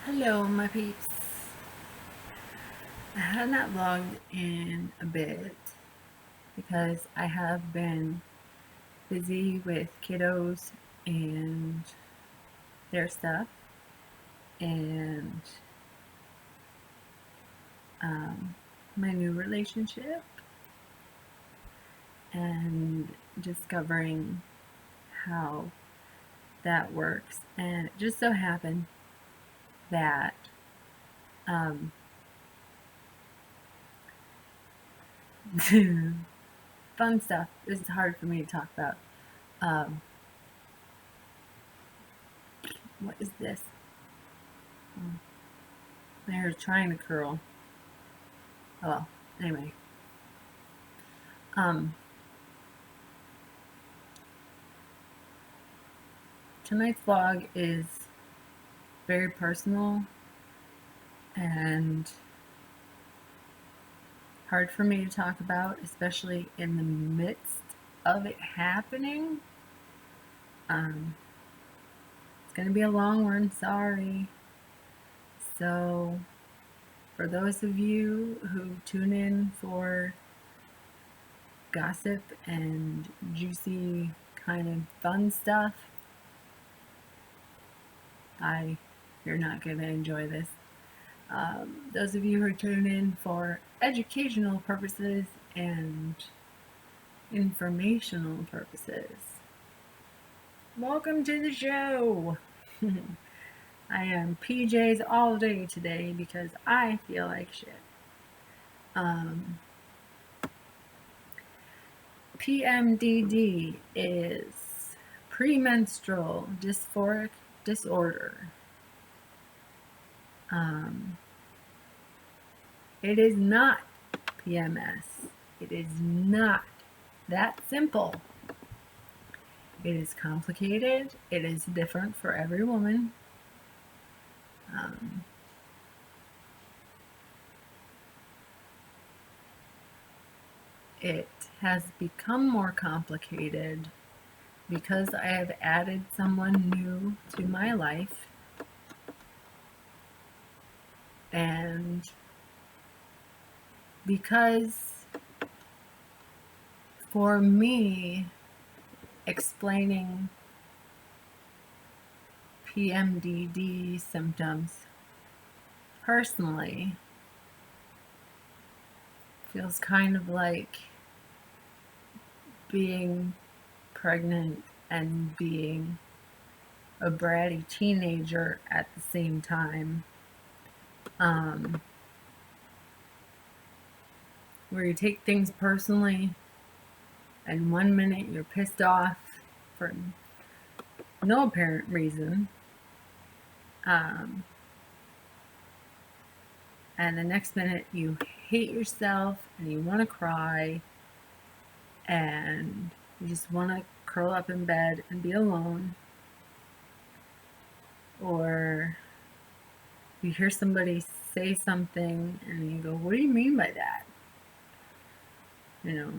Hello, my peeps. I have not vlogged in a bit because I have been busy with kiddos and their stuff and um, my new relationship and discovering how that works. And it just so happened that um, fun stuff. This is hard for me to talk about. Um, what is this? My hair is trying to curl. Oh, well, anyway. Um, Tonight's vlog is very personal and hard for me to talk about, especially in the midst of it happening. Um, it's going to be a long one, sorry. So, for those of you who tune in for gossip and juicy kind of fun stuff, you're not going to enjoy this. Those of you who tune in for educational purposes and informational purposes, welcome to the show. I am PJs all day today because I feel like shit. PMDD is premenstrual dysphoric disorder. It is not PMS. It is not that simple. It is complicated. It is different for every woman. It has become more complicated because I have added someone new to my life, and because for me, explaining PMDD symptoms personally feels kind of like being pregnant and being a bratty teenager at the same time. Where you take things personally, and 1 minute you're pissed off for no apparent reason, and the next minute you hate yourself and you want to cry and you just want to curl up in bed and be alone, or you hear somebody say something and you go, what do you mean by that? You know,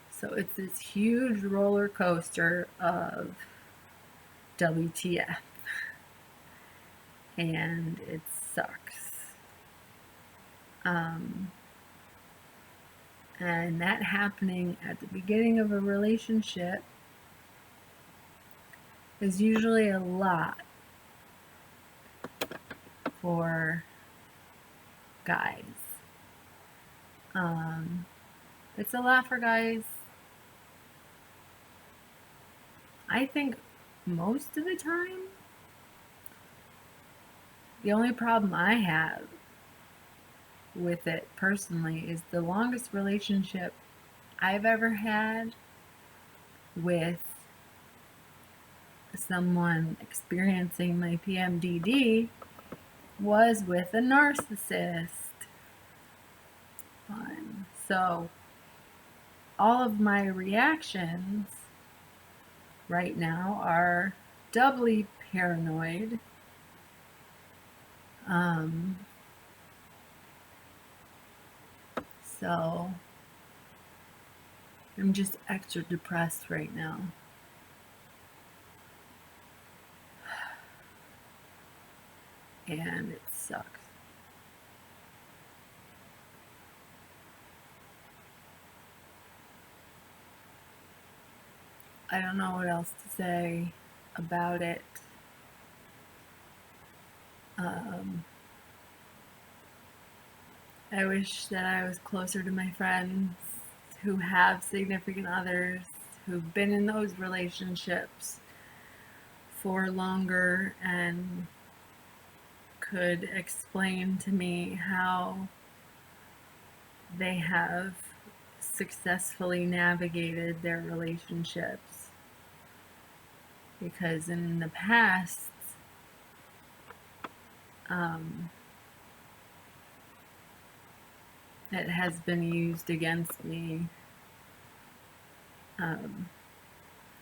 so it's this huge roller coaster of WTF, and it sucks. And that happening at the beginning of a relationship is usually a lot for guys. It's a lot for guys. I think most of the time. The only problem I have with it personally is the longest relationship I've ever had with someone experiencing my PMDD was with a narcissist. Fun. So all of my reactions right now are doubly paranoid. So I'm just extra depressed right now. and it sucks. I don't know what else to say about it. I wish that I was closer to my friends who have significant others, who've been in those relationships for longer and could explain to me how they have successfully navigated their relationships. Because in the past, it has been used against me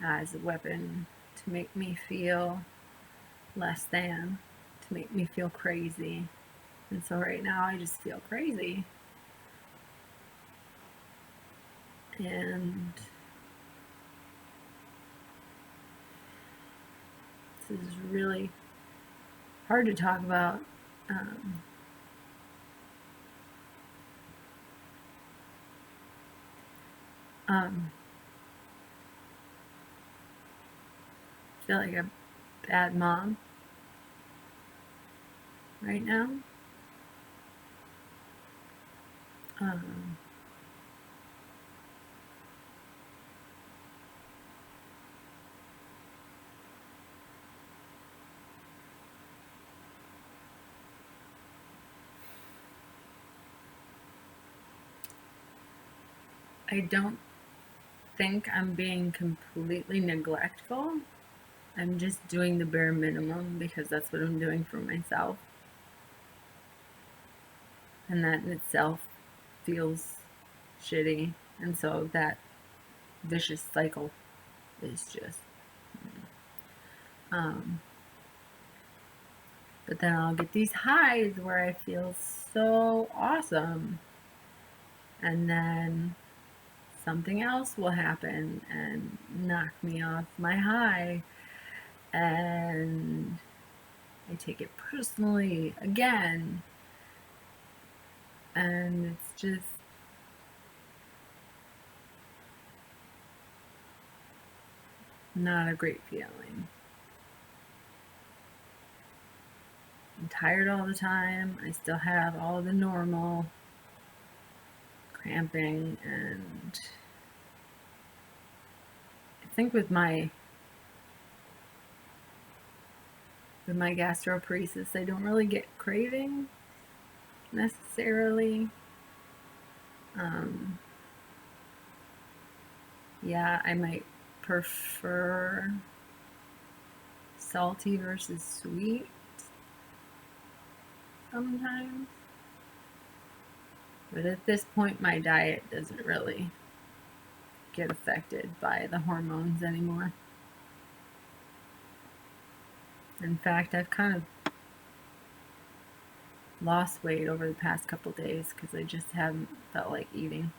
as a weapon to make me feel less than, to make me feel crazy. And so right now I just feel crazy. And this is really hard to talk about. I feel like a bad mom right now. I don't think I'm being completely neglectful. I'm just doing the bare minimum because that's what I'm doing for myself. And that in itself feels shitty. And so that vicious cycle is just. But then I'll get these highs where I feel so awesome. And then something else will happen and knock me off my high. And I take it personally again. And it's just not a great feeling. I'm tired all the time. I still have all the normal cramping, and I think with my gastroparesis, I don't really get cravings necessarily. Yeah, I might prefer salty versus sweet sometimes. But at this point, my diet doesn't really get affected by the hormones anymore. In fact, I've kind of lost weight over the past couple days because I just haven't felt like eating.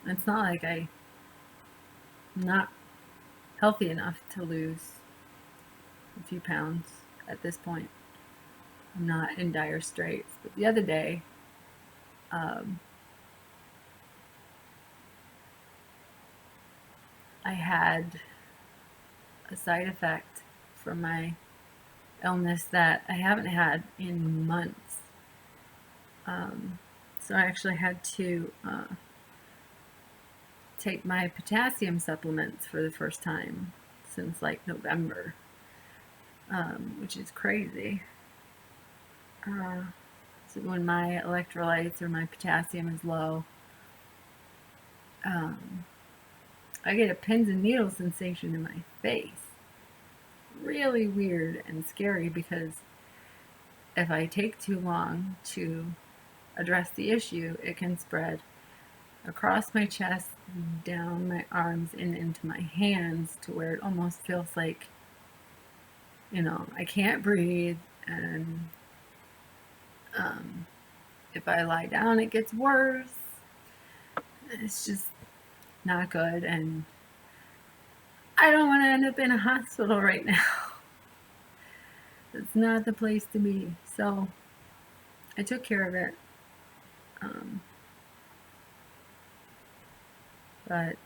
It's not like I'm not healthy enough to lose a few pounds at this point. I'm not in dire straits. But the other day, I had a side effect from my illness that I haven't had in months. So I actually had to take my potassium supplements for the first time since like November, which is crazy. So when my electrolytes or my potassium is low, I get a pins and needles sensation in my face. Really weird and scary because if I take too long to address the issue, it can spread across my chest, down my arms, and into my hands to where it almost feels like, I can't breathe. And if I lie down, it gets worse. It's just not good. And I don't want to end up in a hospital right now. That's It's not the place to be. So I took care of it. But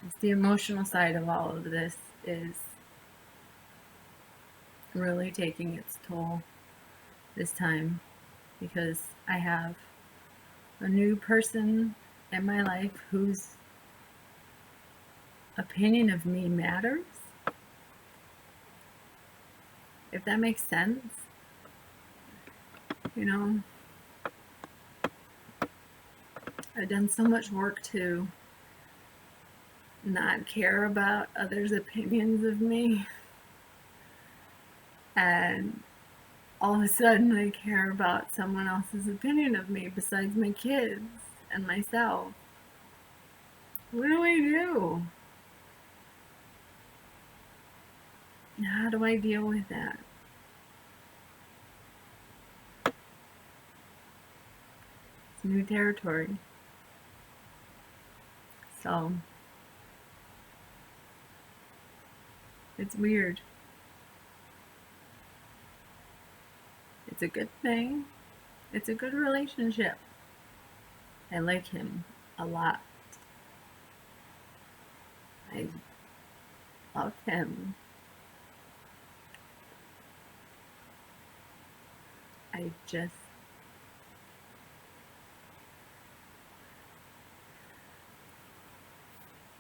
just the emotional side of all of this is really taking its toll this time, because I have a new person in my life whose opinion of me matters, if that makes sense. You know, I've done so much work to not care about others' opinions of me, and all of a sudden I care about someone else's opinion of me besides my kids and myself. What do I do? How do I deal with that? It's new territory. So it's weird. It's a good thing. It's a good relationship. I like him a lot. I love him. I just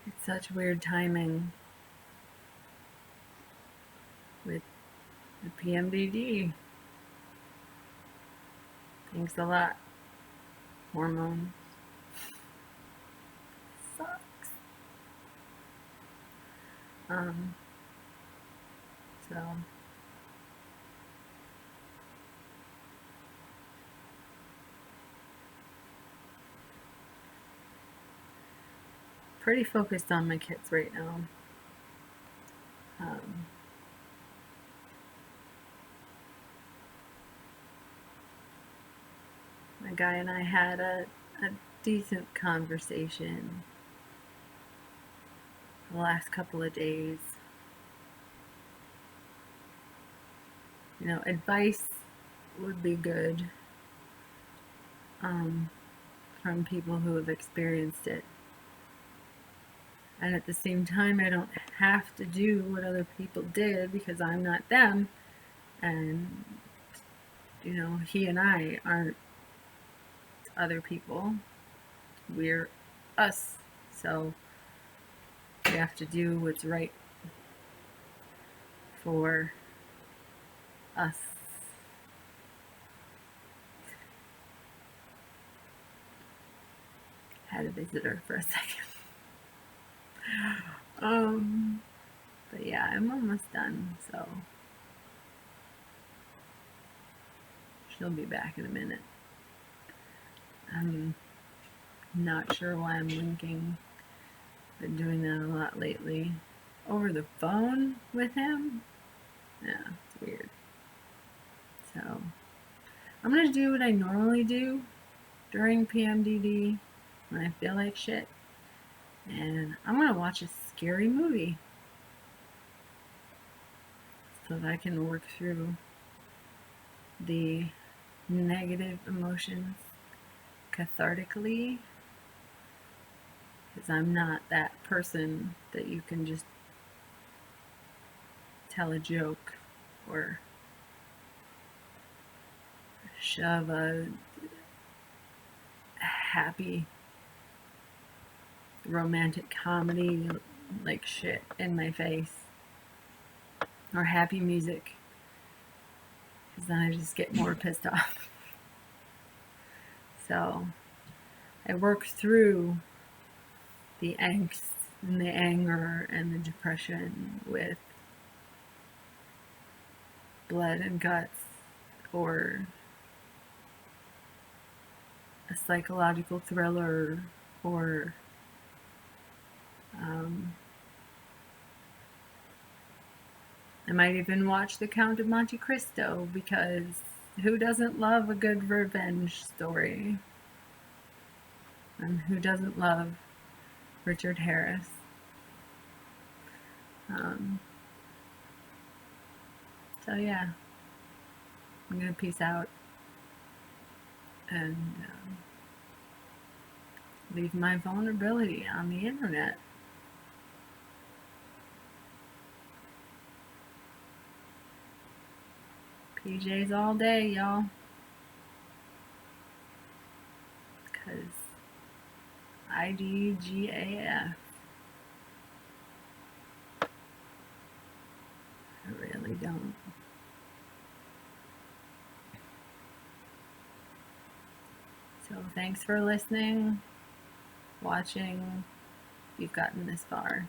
it's such weird timing with the PMDD. Thanks a lot. Hormones. Sucks. So pretty focused on my kids right now. My guy and I had a decent conversation the last couple of days. You know, advice would be good from people who have experienced it. And at the same time, I don't have to do what other people did because I'm not them. And, you know, he and I aren't other people. We're us. So we have to do what's right for us. Had a visitor for a second. But yeah, I'm almost done, so she'll be back in a minute. I'm not sure why I'm linking. Been doing that a lot lately. Over the phone with him? Yeah, it's weird. So, I'm gonna do what I normally do during PMDD when I feel like shit. And I'm gonna watch a scary movie so that I can work through the negative emotions cathartically, because I'm not that person that you can just tell a joke or shove a happy romantic comedy like shit in my face, or happy music, because then I just get more pissed off. So I work through the angst and the anger and the depression with blood and guts, or a psychological thriller, or I might even watch The Count of Monte Cristo, because who doesn't love a good revenge story? And who doesn't love Richard Harris? So yeah, I'm gonna peace out and leave my vulnerability on the internet. PJs all day, y'all. Because IDGAF. I really don't. So thanks for listening, watching, if you've gotten this far.